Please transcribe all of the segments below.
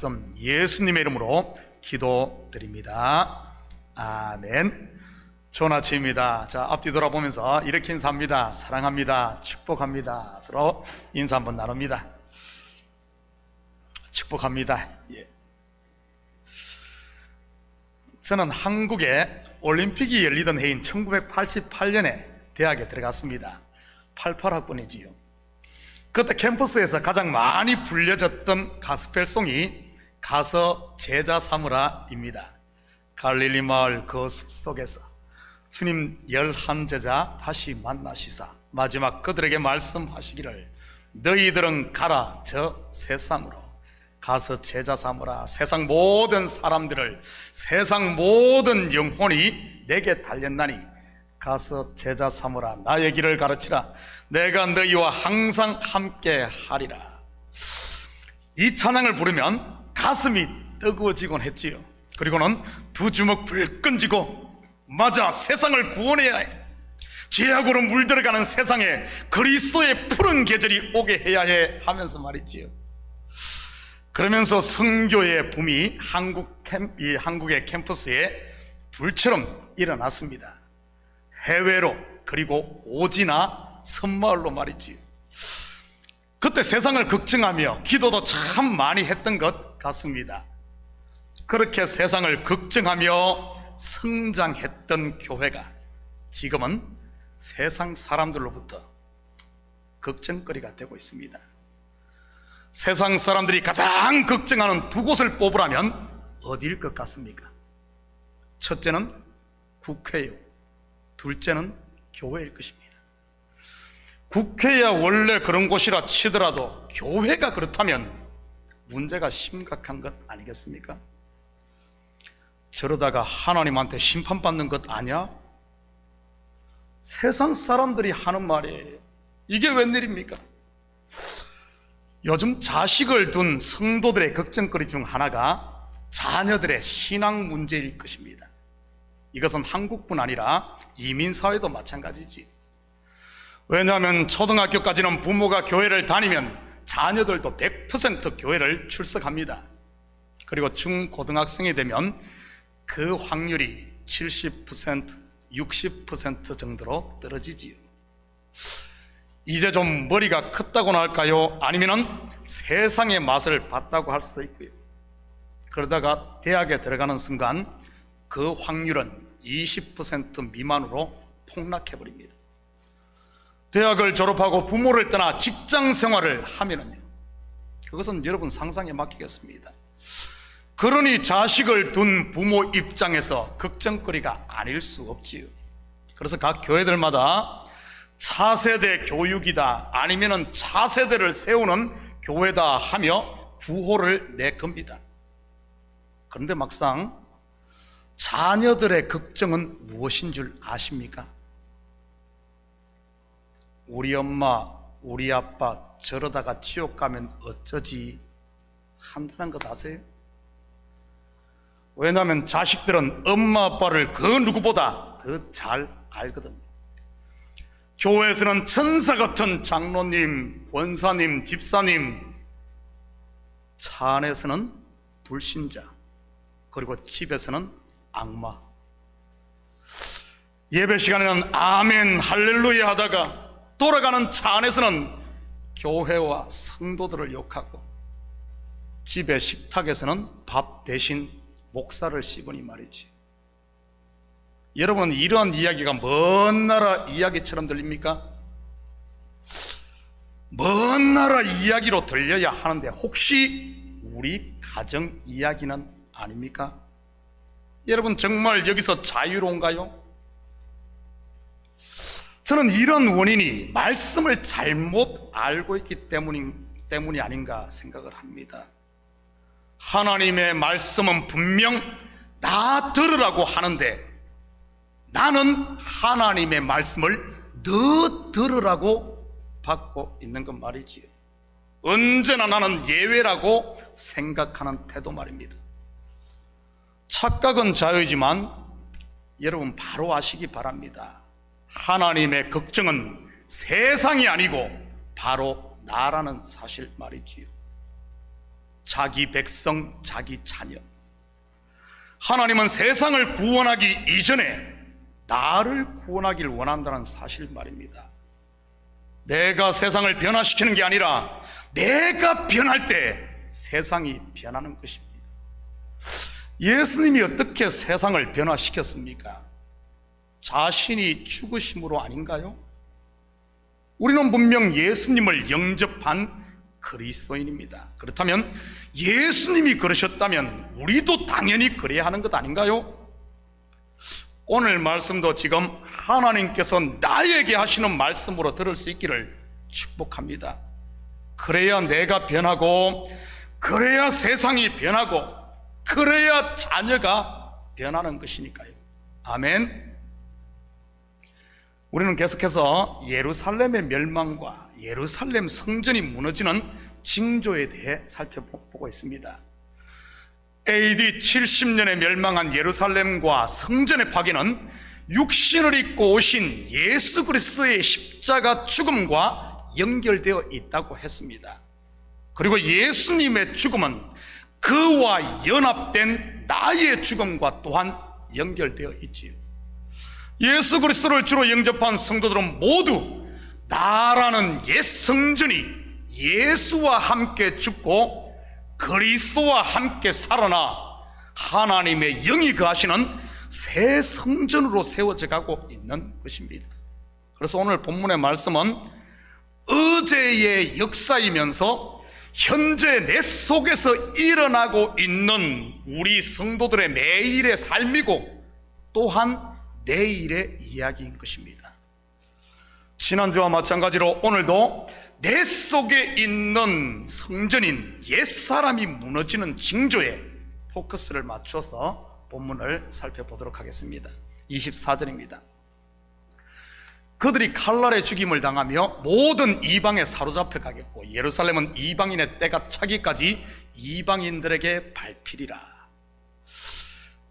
말씀 예수님의 이름으로 기도드립니다. 아멘. 좋은 아침입니다. 자, 앞뒤 돌아보면서 이렇게 인사합니다. 사랑합니다. 축복합니다. 서로 인사 한번 나눕니다. 축복합니다. 예. 저는 한국에 올림픽이 열리던 해인 1988년에 대학에 들어갔습니다. 88학번이지요. 그때 캠퍼스에서 가장 많이 불려졌던 가스펠송이 가서 제자 삼으라입니다. 갈릴리 마을 그 숲속에서 주님 11제자 다시 만나시사 마지막 그들에게 말씀하시기를 너희들은 가라 저 세상으로 가서 제자 삼으라. 세상 모든 사람들을, 세상 모든 영혼이 내게 달렸나니 가서 제자 삼으라. 나의 길을 가르치라. 내가 너희와 항상 함께 하리라. 이 찬양을 부르면 가슴이 뜨거워지곤 했지요. 그리고는 두 주먹 불끈 쥐고 맞아, 세상을 구원해야 해. 죄악으로 물들어가는 세상에 그리스도의 푸른 계절이 오게 해야 해 하면서 말이지요. 그러면서 선교의 붐이 한국의 캠퍼스에 불처럼 일어났습니다. 해외로, 그리고 오지나 섬마을로 말이지요. 그때 세상을 걱정하며 기도도 참 많이 했던 것 같습니다. 그렇게 세상을 걱정하며 성장했던 교회가 지금은 세상 사람들로부터 걱정거리가 되고 있습니다. 세상 사람들이 가장 걱정하는 두 곳을 뽑으라면 어디일 것 같습니까? 첫째는 국회요, 둘째는 교회일 것입니다. 국회야 원래 그런 곳이라 치더라도 교회가 그렇다면 문제가 심각한 것 아니겠습니까? 저러다가 하나님한테 심판받는 것 아니야? 세상 사람들이 하는 말이에요. 이게 웬일입니까? 요즘 자식을 둔 성도들의 걱정거리 중 하나가 자녀들의 신앙 문제일 것입니다. 이것은 한국뿐 아니라 이민사회도 마찬가지지. 왜냐하면 초등학교까지는 부모가 교회를 다니면 자녀들도 100% 교회를 출석합니다. 그리고 중고등학생이 되면 그 확률이 70%, 60% 정도로 떨어지지요. 이제 좀 머리가 컸다고나 할까요? 아니면은 세상의 맛을 봤다고 할 수도 있고요. 그러다가 대학에 들어가는 순간 그 확률은 20% 미만으로 폭락해버립니다. 대학을 졸업하고 부모를 떠나 직장 생활을 하면은요, 그것은 여러분 상상에 맡기겠습니다. 그러니 자식을 둔 부모 입장에서 걱정거리가 아닐 수 없지요. 그래서 각 교회들마다 차세대 교육이다, 아니면은 차세대를 세우는 교회다 하며 구호를 내겁니다. 그런데 막상 자녀들의 걱정은 무엇인 줄 아십니까? 우리 엄마, 우리 아빠 저러다가 지옥 가면 어쩌지 한다는 것 아세요? 왜냐하면 자식들은 엄마 아빠를 그 누구보다 더 잘 알거든요. 교회에서는 천사 같은 장로님, 권사님, 집사님, 차 안에서는 불신자, 그리고 집에서는 악마. 예배 시간에는 아멘 할렐루야 하다가 돌아가는 차 안에서는 교회와 성도들을 욕하고, 집의 식탁에서는 밥 대신 목살을 씹으니 말이지. 여러분, 이러한 이야기가 먼 나라 이야기처럼 들립니까? 먼 나라 이야기로 들려야 하는데 혹시 우리 가정 이야기는 아닙니까? 여러분, 정말 여기서 자유로운가요? 저는 이런 원인이 말씀을 잘못 알고 있기 때문이 아닌가 생각을 합니다. 하나님의 말씀은 분명 나 들으라고 하는데 나는 하나님의 말씀을 너 들으라고 받고 있는 건 말이지요. 언제나 나는 예외라고 생각하는 태도 말입니다. 착각은 자유이지만 여러분 바로 아시기 바랍니다. 하나님의 걱정은 세상이 아니고 바로 나라는 사실 말이지요. 자기 백성, 자기 자녀. 하나님은 세상을 구원하기 이전에 나를 구원하길 원한다는 사실 말입니다. 내가 세상을 변화시키는 게 아니라 내가 변할 때 세상이 변하는 것입니다. 예수님이 어떻게 세상을 변화시켰습니까? 자신이 죽으심으로 아닌가요? 우리는 분명 예수님을 영접한 그리스도인입니다. 그렇다면 예수님이 그러셨다면 우리도 당연히 그래야 하는 것 아닌가요? 오늘 말씀도 지금 하나님께서 나에게 하시는 말씀으로 들을 수 있기를 축복합니다. 그래야 내가 변하고, 그래야 세상이 변하고, 그래야 자녀가 변하는 것이니까요. 아멘. 우리는 계속해서 예루살렘의 멸망과 예루살렘 성전이 무너지는 징조에 대해 살펴보고 있습니다. AD 70년에 멸망한 예루살렘과 성전의 파괴는 육신을 입고 오신 예수 그리스도의 십자가 죽음과 연결되어 있다고 했습니다. 그리고 예수님의 죽음은 그와 연합된 나의 죽음과 또한 연결되어 있지요. 예수 그리스도를 주로 영접한 성도들은 모두 나라는 옛 성전이 예수와 함께 죽고 그리스도와 함께 살아나 하나님의 영이 거하시는 새 성전으로 세워져 가고 있는 것입니다. 그래서 오늘 본문의 말씀은 어제의 역사이면서 현재 내 속에서 일어나고 있는 우리 성도들의 매일의 삶이고 또한 내일의 이야기인 것입니다. 지난주와 마찬가지로 오늘도 내 속에 있는 성전인 옛사람이 무너지는 징조에 포커스를 맞춰서 본문을 살펴보도록 하겠습니다. 24절입니다. 그들이 칼날에 죽임을 당하며 모든 이방에 사로잡혀 가겠고 예루살렘은 이방인의 때가 차기까지 이방인들에게 밟히리라.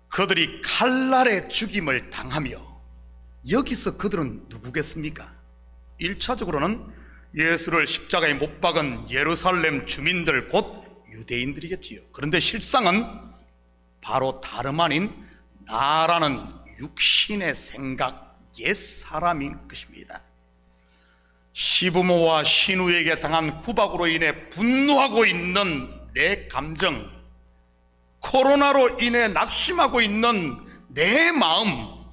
그들이 칼날에 죽임을 당하며, 여기서 그들은 누구겠습니까? 1차적으로는 예수를 십자가에 못 박은 예루살렘 주민들 곧 유대인들이겠지요. 그런데 실상은 바로 다름 아닌 나라는 육신의 생각, 옛사람인 것입니다. 시부모와 신우에게 당한 구박으로 인해 분노하고 있는 내 감정, 코로나로 인해 낙심하고 있는 내 마음,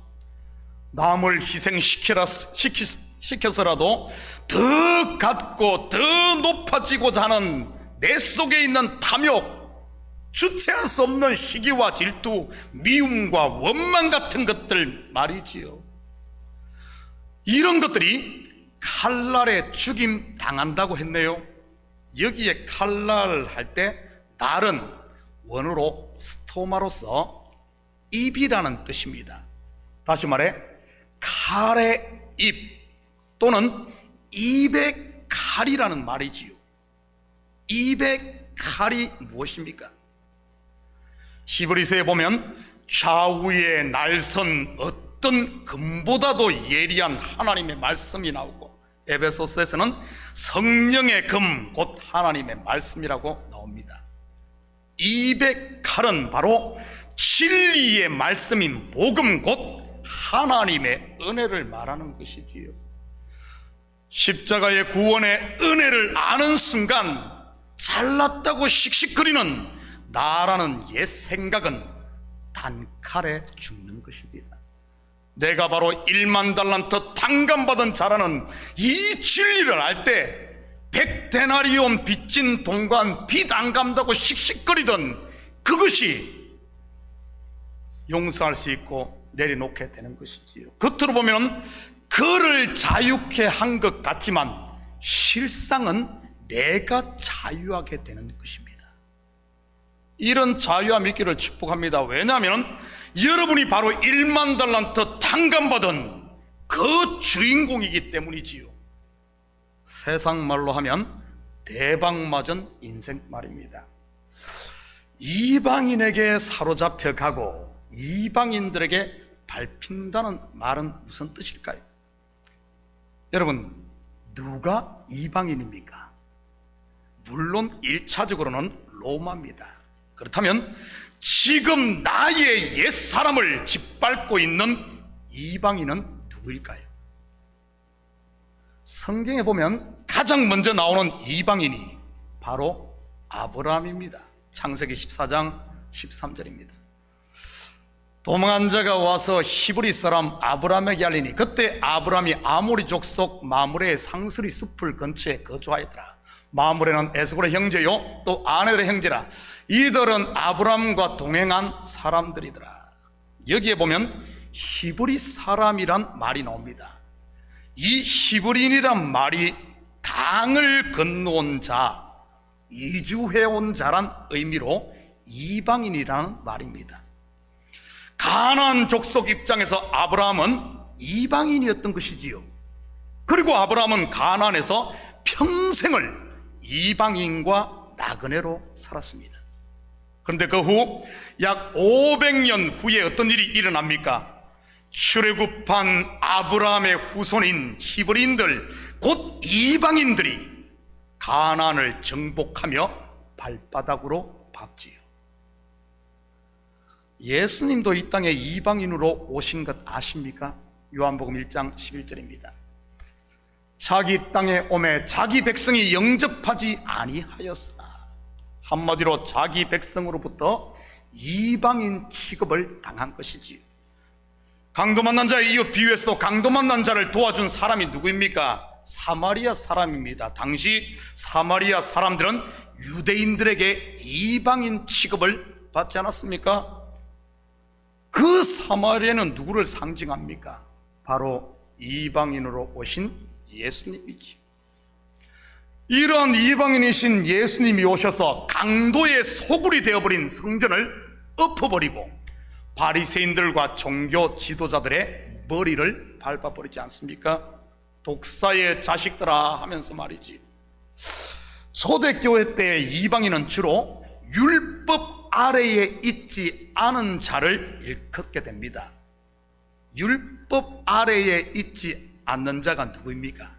남을 희생시켜서라도 더 갖고 더 높아지고자 하는 내 속에 있는 탐욕, 주체할 수 없는 시기와 질투, 미움과 원망 같은 것들 말이지요. 이런 것들이 칼날에 죽임 당한다고 했네요. 여기에 칼날 할 때 날은 원어로 스토마로서 입이라는 뜻입니다. 다시 말해 칼의 입 또는 입의 칼이라는 말이지요. 입의 칼이 무엇입니까? 히브리서에 보면 좌우에 날선 어떤 금보다도 예리한 하나님의 말씀이 나오고, 에베소서에서는 성령의 금 곧 하나님의 말씀이라고 나옵니다. 입의 칼은 바로 진리의 말씀인 복음 곧 하나님의 은혜를 말하는 것이지요. 십자가의 구원의 은혜를 아는 순간 잘났다고 씩씩거리는 나라는 옛 생각은 단칼에 죽는 것입니다. 내가 바로 1만 달란트 탕감받은 자라는 이 진리를 알 때 100데나리온 빚진 동관 빚 안 갚는다고 씩씩거리던 그것이 용서할 수 있고 내려놓게 되는 것이지요. 겉으로 보면 그를 자유케 한 것 같지만 실상은 내가 자유하게 되는 것입니다. 이런 자유함 있기를 축복합니다. 왜냐하면 여러분이 바로 1만 달란트 탕감받은 그 주인공이기 때문이지요. 세상 말로 하면 대박 맞은 인생 말입니다. 이방인에게 사로잡혀 가고 이방인들에게 밟힌다는 말은 무슨 뜻일까요? 여러분, 누가 이방인입니까? 물론 1차적으로는 로마입니다. 그렇다면 지금 나의 옛사람을 짓밟고 있는 이방인은 누구일까요? 성경에 보면 가장 먼저 나오는 이방인이 바로 아브라함입니다. 창세기 14장 13절입니다. 도망한 자가 와서 히브리 사람 아브라함에게 알리니 그때 아브라함이 아모리 족속 마므레의 상수리 숲을 근처에 거주하였더라. 마므레는 에스골의 형제요 또 아넬의 형제라. 이들은 아브라함과 동행한 사람들이더라. 여기에 보면 히브리 사람이란 말이 나옵니다. 이 히브리인이란 말이 강을 건너온 자, 이주해온 자란 의미로 이방인이라는 말입니다. 가나안 족속 입장에서 아브라함은 이방인이었던 것이지요. 그리고 아브라함은 가나안에서 평생을 이방인과 나그네로 살았습니다. 그런데 그 후 약 500년 후에 어떤 일이 일어납니까? 출애굽한 아브라함의 후손인 히브리인들, 곧 이방인들이 가나안을 정복하며 발바닥으로 밟지요. 예수님도 이 땅에 이방인으로 오신 것 아십니까? 요한복음 1장 11절입니다. 자기 땅에 오매 자기 백성이 영접하지 아니하였으나, 한마디로 자기 백성으로부터 이방인 취급을 당한 것이지요. 강도 만난 자의 이웃 비유에서도 강도 만난 자를 도와준 사람이 누구입니까? 사마리아 사람입니다. 당시 사마리아 사람들은 유대인들에게 이방인 취급을 받지 않았습니까? 그 사마리아는 누구를 상징합니까? 바로 이방인으로 오신 예수님이지. 이러한 이방인이신 예수님이 오셔서 강도의 소굴이 되어버린 성전을 엎어버리고 바리새인들과 종교 지도자들의 머리를 밟아버리지 않습니까? 독사의 자식들아 하면서 말이지. 초대교회 때 이방인은 주로 율법 아래에 있지 않은 자를 일컫게 됩니다. 율법 아래에 있지 않는 자가 누구입니까?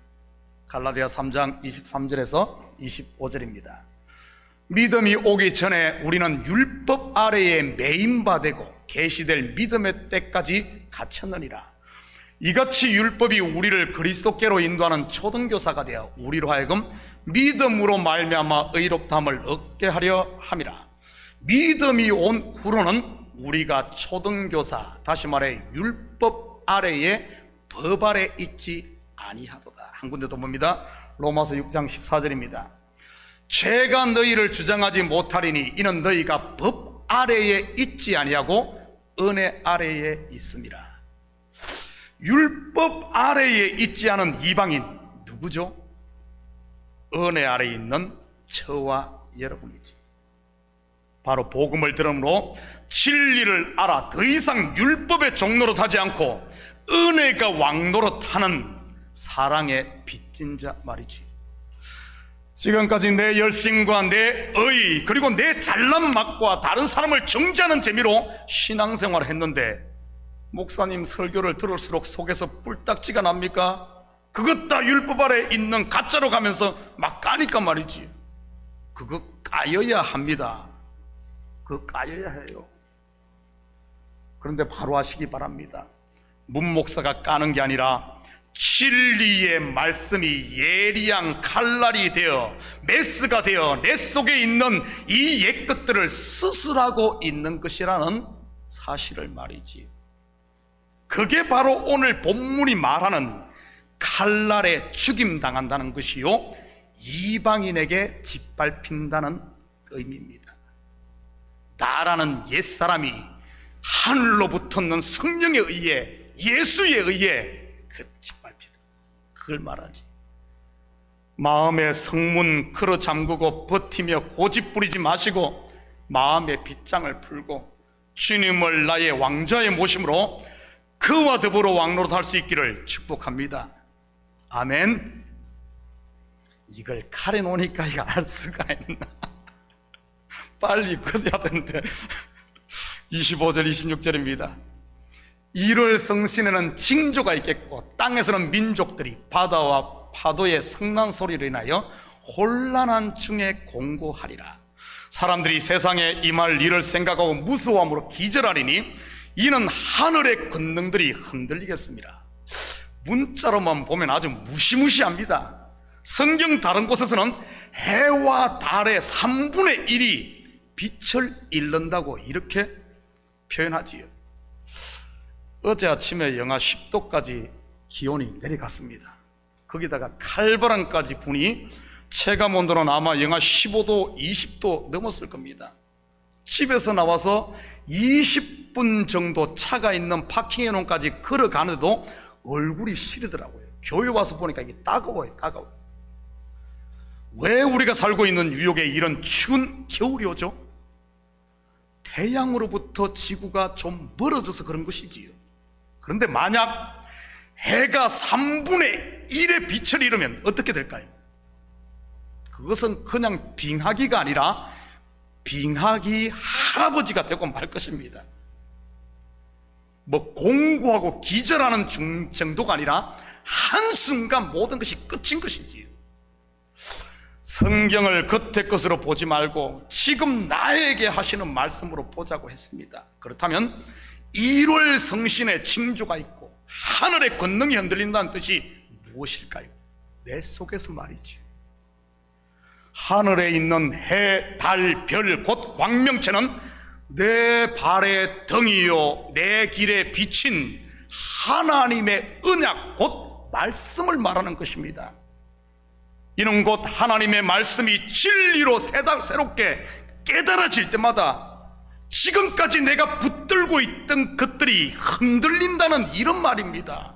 갈라디아 3장 23절에서 25절입니다. 믿음이 오기 전에 우리는 율법 아래에 매인바되고 계시될 믿음의 때까지 갇혔느니라. 이같이 율법이 우리를 그리스도께로 인도하는 초등교사가 되어 우리로 하여금 믿음으로 말미암아 의롭다함을 얻게 하려 함이라. 믿음이 온 후로는 우리가 초등교사, 다시 말해 율법 아래에 법 아래 있지 아니하도다. 한 군데 더 봅니다. 로마서 6장 14절입니다. 죄가 너희를 주장하지 못하리니 이는 너희가 법 아래에 있지 아니하고 은혜 아래에 있음이라. 율법 아래에 있지 않은 이방인 누구죠? 은혜 아래에 있는 저와 여러분이지. 바로 복음을 들음으로 진리를 알아 더 이상 율법의 종노릇 하지 않고 은혜가 왕노릇 하는 사랑의 빚진 자 말이지. 지금까지 내 열심과 내 의 그리고 내 잘난 맛과 다른 사람을 정죄하는 재미로 신앙생활을 했는데 목사님 설교를 들을수록 속에서 뿔딱지가 납니까? 그것 다 율법 아래 있는 가짜로 가면서 막 까니까 말이지. 그거 까여야 합니다. 그거 까여야 해요. 그런데 바로 하시기 바랍니다. 문 목사가 까는 게 아니라 진리의 말씀이 예리한 칼날이 되어 메스가 되어 내 속에 있는 이 옛것들을 수술하고 있는 것이라는 사실을 말이지. 그게 바로 오늘 본문이 말하는 칼날에 죽임당한다는 것이요, 이방인에게 짓밟힌다는 의미입니다. 나라는 옛사람이 하늘로부터 는 성령에 의해, 예수에 의해 그 짓밟히는, 그걸 말하지. 마음의 성문 걸어 잠그고 버티며 고집 부리지 마시고 마음의 빗장을 풀고 주님을 나의 왕자의 모심으로 그와 더불어 왕노릇 할 수 있기를 축복합니다. 아멘. 이걸 칼에 놓으니까 이거 알 수가 있나? 빨리 꺼내야 되는데. 25절 26절입니다. 1월 성신에는 징조가 있겠고 땅에서는 민족들이 바다와 파도의 성난 소리를 인하여 혼란한 중에 공고하리라. 사람들이 세상에 임할 일을 생각하고 무수함으로 기절하리니 이는 하늘의 권능들이 흔들리겠습니다. 문자로만 보면 아주 무시무시합니다. 성경 다른 곳에서는 해와 달의 3분의 1이 빛을 잃는다고 이렇게 표현하지요. 어제 아침에 영하 10도까지 기온이 내려갔습니다. 거기다가 칼바람까지 부니 체감온도는 아마 영하 15도, 20도 넘었을 겁니다. 집에서 나와서 20분 정도 차가 있는 파킹해놓은까지 걸어가는데도 얼굴이 시리더라고요. 교회 와서 보니까 이게 따가워요, 따가워요. 왜 우리가 살고 있는 뉴욕에 이런 추운 겨울이 오죠? 태양으로부터 지구가 좀 멀어져서 그런 것이지요. 그런데 만약 해가 3분의 1의 빛을 잃으면 어떻게 될까요? 그것은 그냥 빙하기가 아니라 빙하기 할아버지가 되고 말 것입니다. 뭐 공고하고 기절하는 정도가 아니라 한순간 모든 것이 끝인 것이지요. 성경을 겉의 것으로 보지 말고 지금 나에게 하시는 말씀으로 보자고 했습니다. 그렇다면 1월 성신의 징조가 있고 하늘의 권능이 흔들린다는 뜻이 무엇일까요? 내 속에서 말이죠. 하늘에 있는 해, 달, 별, 곧 광명체는 내 발의 등이요 내 길에 비친 하나님의 언약, 곧 말씀을 말하는 것입니다. 이는 곧 하나님의 말씀이 진리로 새롭게 깨달아질 때마다 지금까지 내가 붙들고 있던 것들이 흔들린다는 이런 말입니다.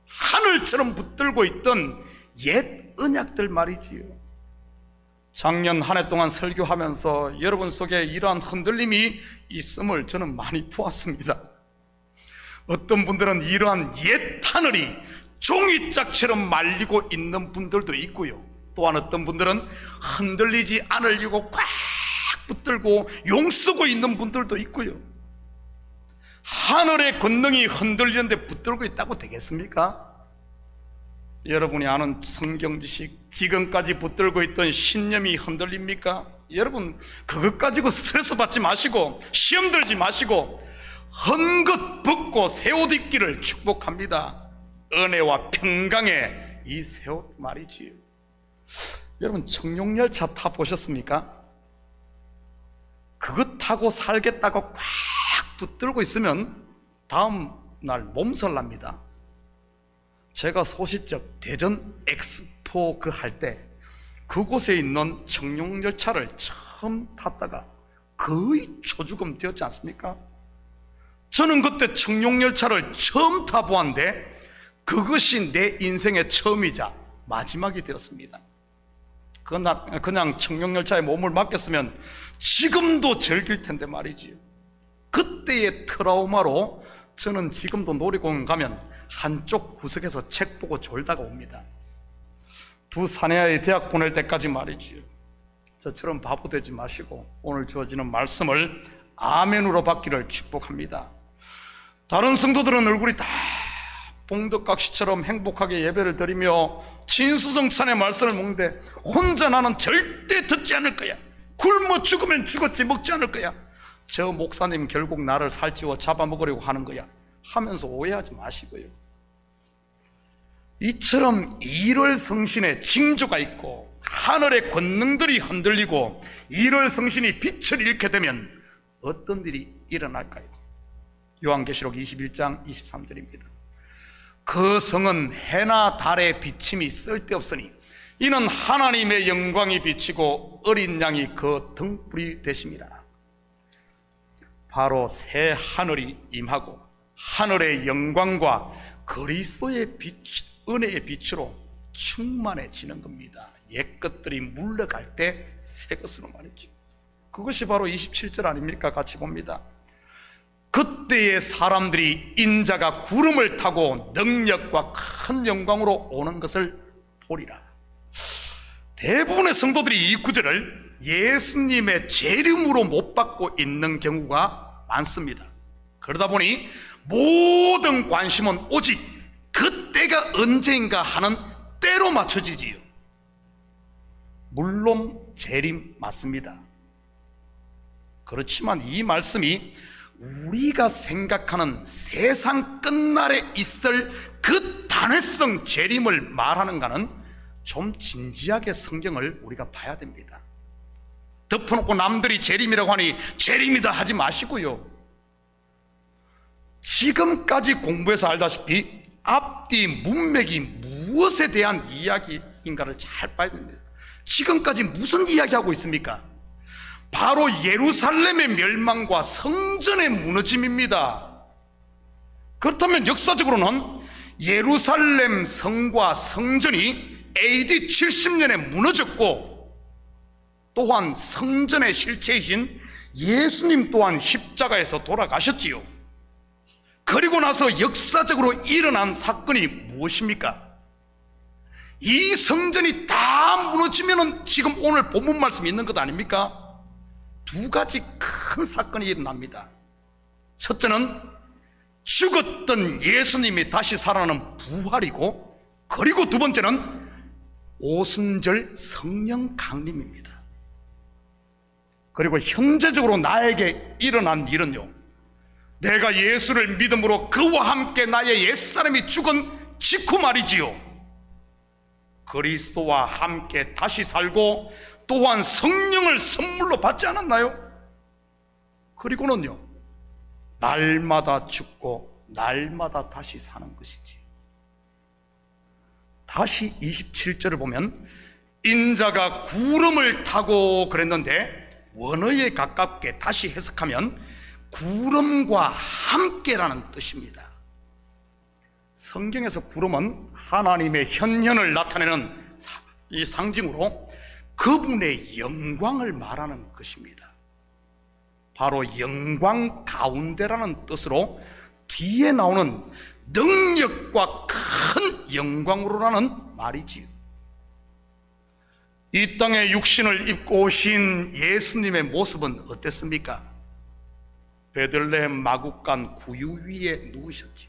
하늘처럼 붙들고 있던 옛 언약들 말이지요. 작년 한 해 동안 설교하면서 여러분 속에 이러한 흔들림이 있음을 저는 많이 보았습니다. 어떤 분들은 이러한 옛 하늘이 종이짝처럼 말리고 있는 분들도 있고요, 또한 어떤 분들은 흔들리지 않으려고 꽉 붙들고 용쓰고 있는 분들도 있고요. 하늘의 권능이 흔들리는데 붙들고 있다고 되겠습니까? 여러분이 아는 성경 지식, 지금까지 붙들고 있던 신념이 흔들립니까? 여러분 그것 가지고 스트레스 받지 마시고 시험 들지 마시고 헝긋 벗고 새 옷 입기를 축복합니다. 은혜와 평강의 이 새 옷 말이지요. 여러분 청룡열차 타보셨습니까? 그것 타고 살겠다고 꽉 붙들고 있으면 다음 날 몸살 납니다. 제가 소시적 대전 엑스포 할 때 그곳에 있는 청룡열차를 처음 탔다가 거의 초죽음 되었지 않습니까? 저는 그때 청룡열차를 처음 타보았는데 그것이 내 인생의 처음이자 마지막이 되었습니다. 그냥 청룡열차에 몸을 맡겼으면 지금도 즐길 텐데 말이지요. 그때의 트라우마로 저는 지금도 놀이공원 가면 한쪽 구석에서 책 보고 졸다가 옵니다. 두 사내아이 대학 보낼 때까지 말이지요. 저처럼 바보 되지 마시고 오늘 주어지는 말씀을 아멘으로 받기를 축복합니다. 다른 성도들은 얼굴이 다 봉덕각시처럼 행복하게 예배를 드리며 진수성찬의 말씀을 먹는데 혼자 나는 절대 듣지 않을 거야, 굶어 죽으면 죽었지 먹지 않을 거야, 저 목사님 결국 나를 살찌워 잡아먹으려고 하는 거야 하면서 오해하지 마시고요. 이처럼 1월 성신의 징조가 있고 하늘의 권능들이 흔들리고 1월 성신이 빛을 잃게 되면 어떤 일이 일어날까요? 요한계시록 21장 23절입니다. 그 성은 해나 달의 비침이 쓸데없으니 이는 하나님의 영광이 비치고 어린 양이 그 등불이 되심이라. 바로 새 하늘이 임하고 하늘의 영광과 그리스도의 빛, 은혜의 빛으로 충만해지는 겁니다. 옛 것들이 물러갈 때 새 것으로 말이죠. 그것이 바로 27절 아닙니까? 같이 봅니다. 그때의 사람들이 인자가 구름을 타고 능력과 큰 영광으로 오는 것을 보리라. 대부분의 성도들이 이 구절을 예수님의 재림으로 못 받고 있는 경우가 많습니다. 그러다 보니 모든 관심은 오직 그때가 언제인가 하는 때로 맞춰지지요. 물론 재림 맞습니다. 그렇지만 이 말씀이 우리가 생각하는 세상 끝날에 있을 그 단회성 재림을 말하는가는 좀 진지하게 성경을 우리가 봐야 됩니다. 덮어놓고 남들이 재림이라고 하니 재림이다 하지 마시고요, 지금까지 공부해서 알다시피 앞뒤 문맥이 무엇에 대한 이야기인가를 잘 봐야 됩니다. 지금까지 무슨 이야기하고 있습니까? 바로 예루살렘의 멸망과 성전의 무너짐입니다. 그렇다면 역사적으로는 예루살렘 성과 성전이 AD 70년에 무너졌고, 또한 성전의 실체이신 예수님 또한 십자가에서 돌아가셨지요. 그리고 나서 역사적으로 일어난 사건이 무엇입니까? 이 성전이 다 무너지면 지금 오늘 본문 말씀이 있는 것 아닙니까? 두 가지 큰 사건이 일어납니다. 첫째는 죽었던 예수님이 다시 살아나는 부활이고, 그리고 두 번째는 오순절 성령 강림입니다. 그리고 현재적으로 나에게 일어난 일은요, 내가 예수를 믿음으로 그와 함께 나의 옛사람이 죽은 직후 말이지요, 그리스도와 함께 다시 살고 또한 성령을 선물로 받지 않았나요? 그리고는요, 날마다 죽고 날마다 다시 사는 것이지. 다시 27절을 보면 인자가 구름을 타고 그랬는데, 원어에 가깝게 다시 해석하면 구름과 함께라는 뜻입니다. 성경에서 구름은 하나님의 현현을 나타내는 이 상징으로 그분의 영광을 말하는 것입니다. 바로 영광 가운데라는 뜻으로 뒤에 나오는 능력과 큰 영광으로라는 말이지요. 이 땅에 육신을 입고 오신 예수님의 모습은 어땠습니까? 베들레헴 마구간 구유 위에 누우셨지.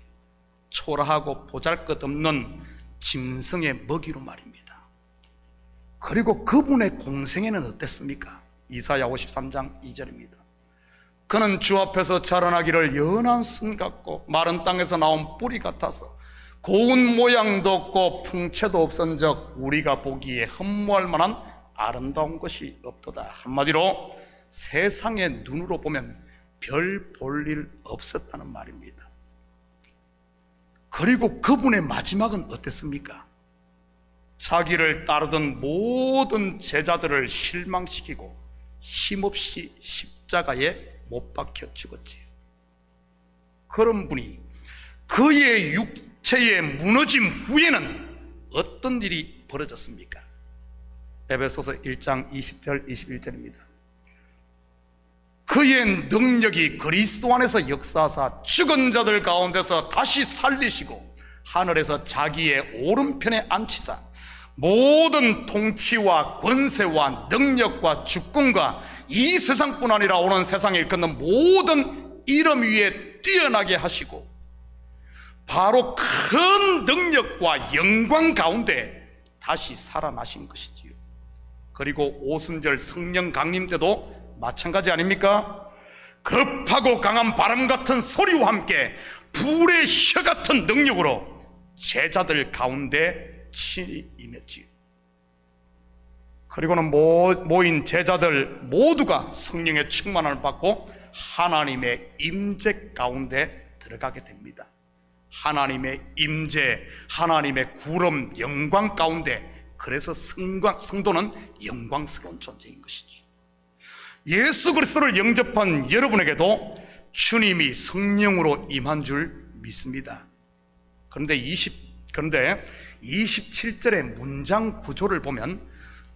초라하고 보잘것없는 짐승의 먹이로 말입니다. 그리고 그분의 공생애는 어땠습니까? 이사야 53장 2절입니다. 그는 주 앞에서 자라나기를 연한 순 같고 마른 땅에서 나온 뿌리 같아서 고운 모양도 없고 풍채도 없은적 우리가 보기에 흠모할 만한 아름다운 것이 없도다. 한마디로 세상의 눈으로 보면 별 볼 일 없었다는 말입니다. 그리고 그분의 마지막은 어땠습니까? 자기를 따르던 모든 제자들을 실망시키고 힘없이 십자가에 못 박혀 죽었지요. 그런 분이 그의 육체의 무너짐 후에는 어떤 일이 벌어졌습니까? 에베소서 1장 20절 21절입니다. 그의 능력이 그리스도 안에서 역사하사 죽은 자들 가운데서 다시 살리시고 하늘에서 자기의 오른편에 앉히사 모든 통치와 권세와 능력과 주권과 이 세상뿐 아니라 오는 세상에 일컫는 모든 이름 위에 뛰어나게 하시고 바로 큰 능력과 영광 가운데 다시 살아나신 것이지요. 그리고 오순절 성령 강림 때도 마찬가지 아닙니까? 급하고 강한 바람 같은 소리와 함께 불의 혀 같은 능력으로 제자들 가운데 친히 임했지요. 그리고는 모인 제자들 모두가 성령의 충만함을 받고 하나님의 임재 가운데 들어가게 됩니다. 하나님의 임재, 하나님의 구름, 영광 가운데, 그래서 성도는 영광스러운 존재인 것이죠. 예수 그리스도를 영접한 여러분에게도 주님이 성령으로 임한 줄 믿습니다. 그런데 27절의 문장 구조를 보면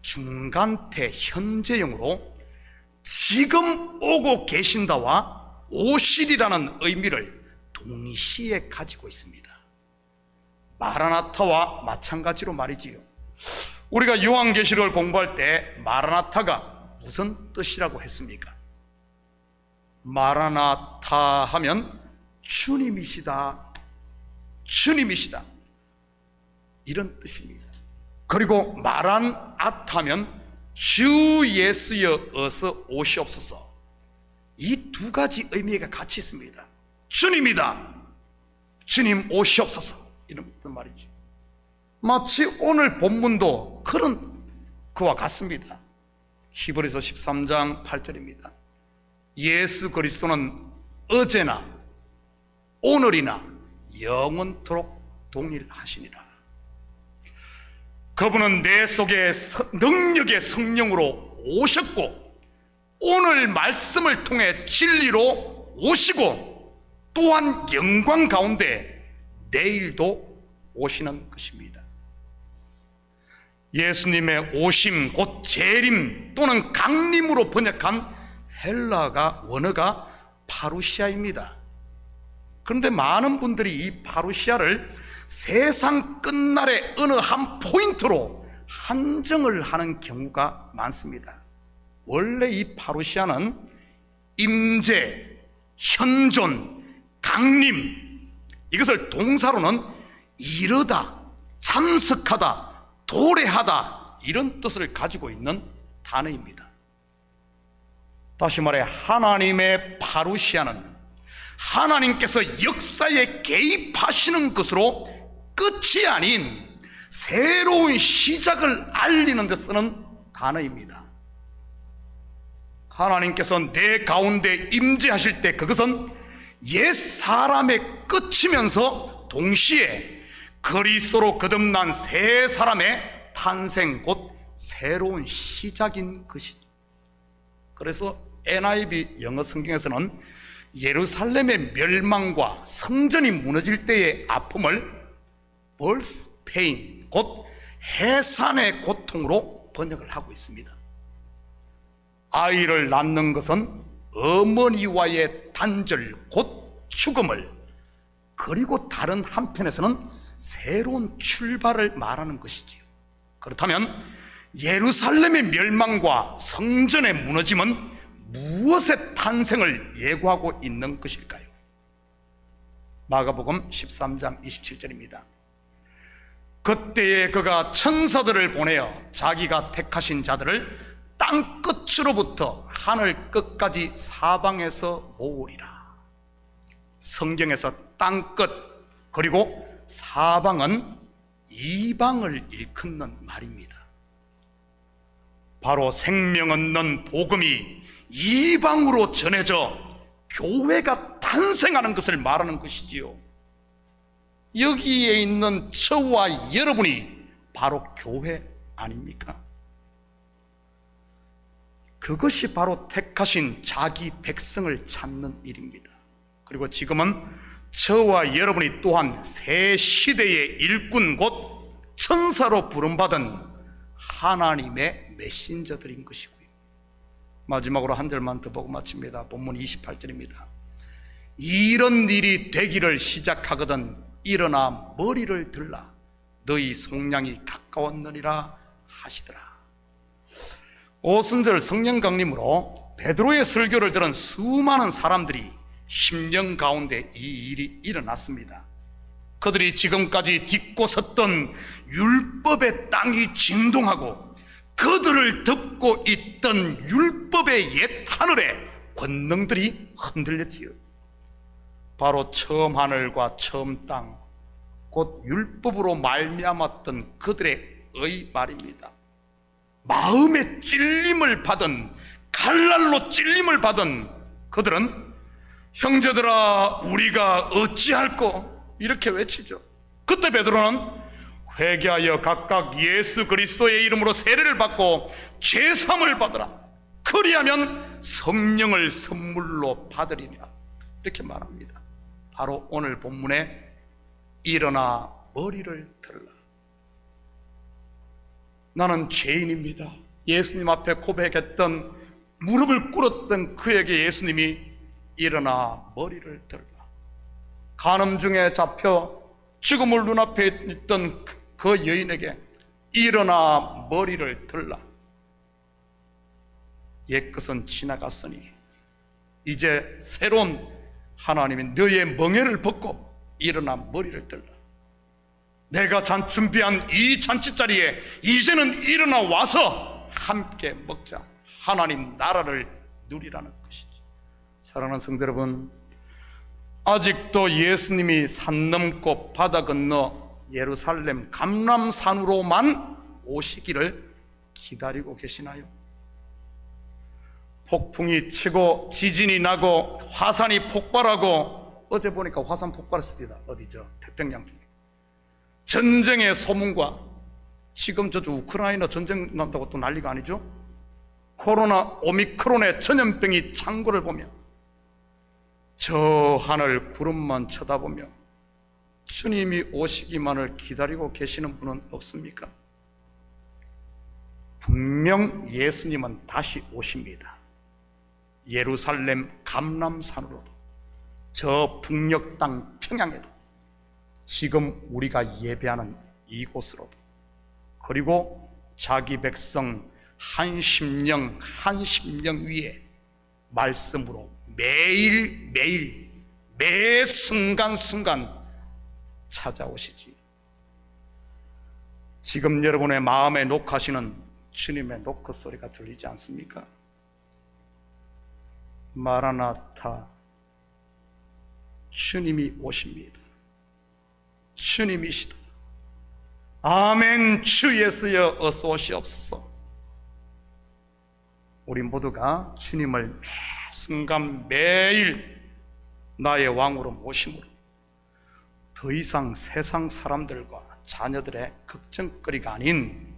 중간태 현재형으로 지금 오고 계신다와 오실이라는 의미를 동시에 가지고 있습니다. 마라나타와 마찬가지로 말이지요. 우리가 요한계시록을 공부할 때 마라나타가 무슨 뜻이라고 했습니까? 마라나타 하면 주님이시다, 주님이시다, 이런 뜻입니다. 그리고 마란아타 하면 주 예수여 어서 오시옵소서, 이 두 가지 의미가 같이 있습니다. 주님이다, 주님 오시옵소서, 이런 말이죠. 마치 오늘 본문도 그런 그와 같습니다. 히브리서 13장 8절입니다. 예수 그리스도는 어제나 오늘이나 영원토록 동일하시니라. 그분은 내 속에 능력의 성령으로 오셨고 오늘 말씀을 통해 진리로 오시고 또한 영광 가운데 내일도 오시는 것입니다. 예수님의 오심 곧 재림 또는 강림으로 번역한 헬라가 원어가 파루시아입니다. 그런데 많은 분들이 이 파루시아를 세상 끝날의 어느 한 포인트로 한정을 하는 경우가 많습니다. 원래 이 파루시아는 임재, 현존, 강림, 이것을 동사로는 이르다, 참석하다, 도래하다, 이런 뜻을 가지고 있는 단어입니다. 다시 말해 하나님의 파루시아는 하나님께서 역사에 개입하시는 것으로 끝이 아닌 새로운 시작을 알리는 데 쓰는 단어입니다. 하나님께서 내 가운데 임재하실 때 그것은 옛 사람의 끝이면서 동시에 그리스도로 거듭난 새 사람의 탄생 곧 새로운 시작인 것이죠. 그래서 NIV 영어 성경에서는 예루살렘의 멸망과 성전이 무너질 때의 아픔을 birth pain 곧 해산의 고통으로 번역을 하고 있습니다. 아이를 낳는 것은 어머니와의 단절 곧 죽음을, 그리고 다른 한편에서는 새로운 출발을 말하는 것이지요. 그렇다면 예루살렘의 멸망과 성전의 무너짐은 무엇의 탄생을 예고하고 있는 것일까요? 마가복음 13장 27절입니다. 그때에 그가 천사들을 보내어 자기가 택하신 자들을 땅 끝으로부터 하늘 끝까지 사방에서 모으리라. 성경에서 땅 끝 그리고 사방은 이방을 일컫는 말입니다. 바로 생명 얻는 복음이 이방으로 전해져 교회가 탄생하는 것을 말하는 것이지요. 여기에 있는 저와 여러분이 바로 교회 아닙니까? 그것이 바로 택하신 자기 백성을 찾는 일입니다. 그리고 지금은 저와 여러분이 또한 새 시대의 일꾼 곧 천사로 부름받은 하나님의 메신저들인 것이고요. 마지막으로 한 절만 더 보고 마칩니다. 본문 28절입니다. 이런 일이 되기를 시작하거든 일어나 머리를 들라 너희 속량이 가까웠느니라 하시더라. 오순절 성령 강림으로 베드로의 설교를 들은 수많은 사람들이 심령 가운데 이 일이 일어났습니다. 그들이 지금까지 딛고 섰던 율법의 땅이 진동하고 그들을 덮고 있던 율법의 옛 하늘의 권능들이 흔들렸지요. 바로 처음 하늘과 처음 땅 곧 율법으로 말미암았던 그들의 말입니다. 마음의 찔림을 받은, 칼날로 찔림을 받은 그들은 형제들아 우리가 어찌할꼬 이렇게 외치죠. 그때 베드로는 회개하여 각각 예수 그리스도의 이름으로 세례를 받고 죄사함을 받으라. 그리하면 성령을 선물로 받으리라. 이렇게 말합니다. 바로 오늘 본문에 일어나 머리를 들라. 나는 죄인입니다. 예수님 앞에 고백했던, 무릎을 꿇었던 그에게 예수님이 일어나 머리를 들라. 간음 중에 잡혀 죽음을 눈앞에 있던 그 여인에게 일어나 머리를 들라. 옛것은 지나갔으니 이제 새로운 하나님이 너의 멍에를 벗고 일어나 머리를 들라. 내가 준비한 이 잔치자리에 이제는 일어나 와서 함께 먹자. 하나님 나라를 누리라는 것이지. 사랑하는 성도 여러분, 아직도 예수님이 산 넘고 바다 건너 예루살렘 감람산으로만 오시기를 기다리고 계시나요? 폭풍이 치고 지진이 나고 화산이 폭발하고, 어제 보니까 화산 폭발했습니다. 어디죠? 태평양 쪽에. 전쟁의 소문과, 지금 저쪽 우크라이나 전쟁 난다고 또 난리가 아니죠? 코로나 오미크론의 전염병이 창고를 보며 저 하늘 구름만 쳐다보며 주님이 오시기만을 기다리고 계시는 분은 없습니까? 분명 예수님은 다시 오십니다. 예루살렘 감람산으로도, 저 북녘 땅 평양에도, 지금 우리가 예배하는 이곳으로도, 그리고 자기 백성 한 심령 위에 말씀으로 매일매일 매 순간순간 찾아오시지. 지금 여러분의 마음에 녹하시는 주님의 노크 소리가 들리지 않습니까? 마라나타, 주님이 오십니다. 주님이시다. 아멘. 주 예수여 어서 오시옵소서. 우리 모두가 주님을 매 순간 매일 나의 왕으로 모심으로 더 이상 세상 사람들과 자녀들의 걱정거리가 아닌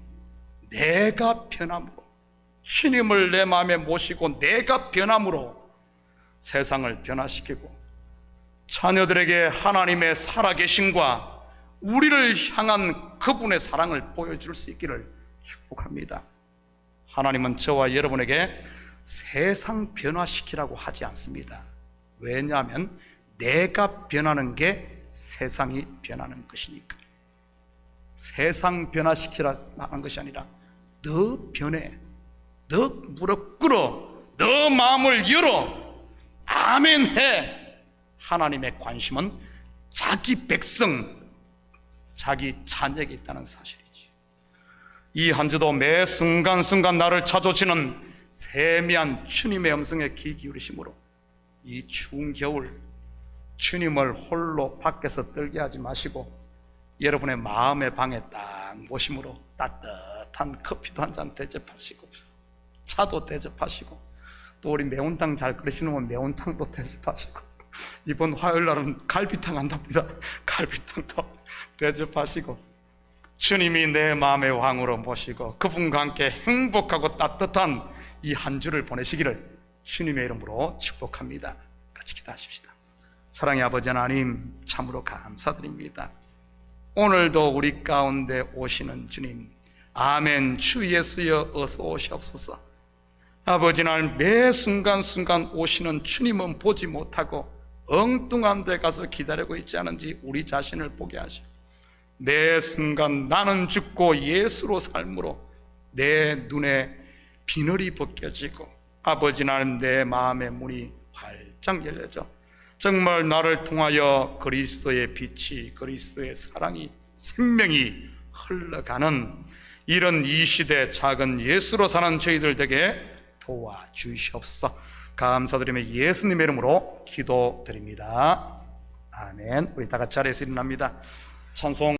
내가 변함으로, 주님을 내 마음에 모시고 내가 변함으로 세상을 변화시키고 자녀들에게 하나님의 살아계심과 우리를 향한 그분의 사랑을 보여줄 수 있기를 축복합니다. 하나님은 저와 여러분에게 세상 변화시키라고 하지 않습니다. 왜냐하면 내가 변하는 게 세상이 변하는 것이니까. 세상 변화시키라는 것이 아니라 너 변해, 너 무릎 꿇어, 너 마음을 열어, 아멘 해. 하나님의 관심은 자기 백성, 자기 자녀에게 있다는 사실이지. 이 한 주도 매 순간순간 나를 찾아오시는 세미한 주님의 음성에 귀 기울이심으로 이 추운 겨울 주님을 홀로 밖에서 떨게 하지 마시고 여러분의 마음의 방에 딱 모심으로 따뜻한 커피도 한 잔 대접하시고 차도 대접하시고, 또 우리 매운탕 잘 끓이시는 분 매운탕도 대접하시고, 이번 화요일 날은 갈비탕 한답니다. 갈비탕도 대접하시고 주님이 내 마음의 왕으로 모시고 그분과 함께 행복하고 따뜻한 이 한 주를 보내시기를 주님의 이름으로 축복합니다. 같이 기도하십시다. 사랑의 아버지 하나님, 참으로 감사드립니다. 오늘도 우리 가운데 오시는 주님, 아멘. 주 예수여 어서 오시옵소서. 아버지 날 매 순간순간 오시는 주님은 보지 못하고 엉뚱한 데 가서 기다리고 있지 않은지 우리 자신을 보게 하시고, 매 순간 나는 죽고 예수로 삶으로 내 눈에 비늘이 벗겨지고 아버지 날 내 마음의 문이 활짝 열려져 정말 나를 통하여 그리스도의 빛이, 그리스도의 사랑이, 생명이 흘러가는 이런 이 시대 작은 예수로 사는 저희들 되게 도와주시옵소서. 감사드리며 예수님의 이름으로 기도드립니다. 아멘. 우리 다 같이 자리에서 일어납니다. 찬송